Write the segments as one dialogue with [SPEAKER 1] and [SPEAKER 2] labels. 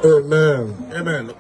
[SPEAKER 1] Amen. Amen.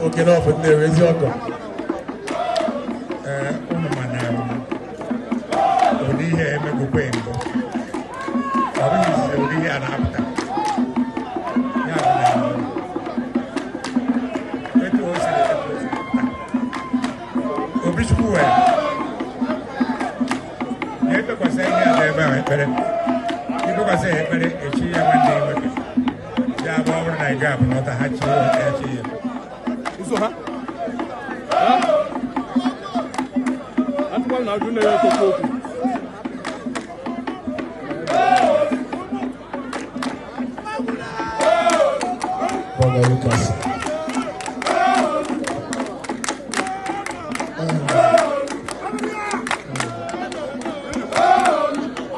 [SPEAKER 1] Okay, no, but there is your go. Odi here me go pembo. Odi is odi here na apta. Ya na. Eto o se obi school e. Eto ko se ya de ba pere. Eto ko se pere e chi ya mande ba. Ya ba ora na ga no ta ha chi o ta chi. Iso ha? Ha? Atwa na du na ya ko.
[SPEAKER 2] Lucas.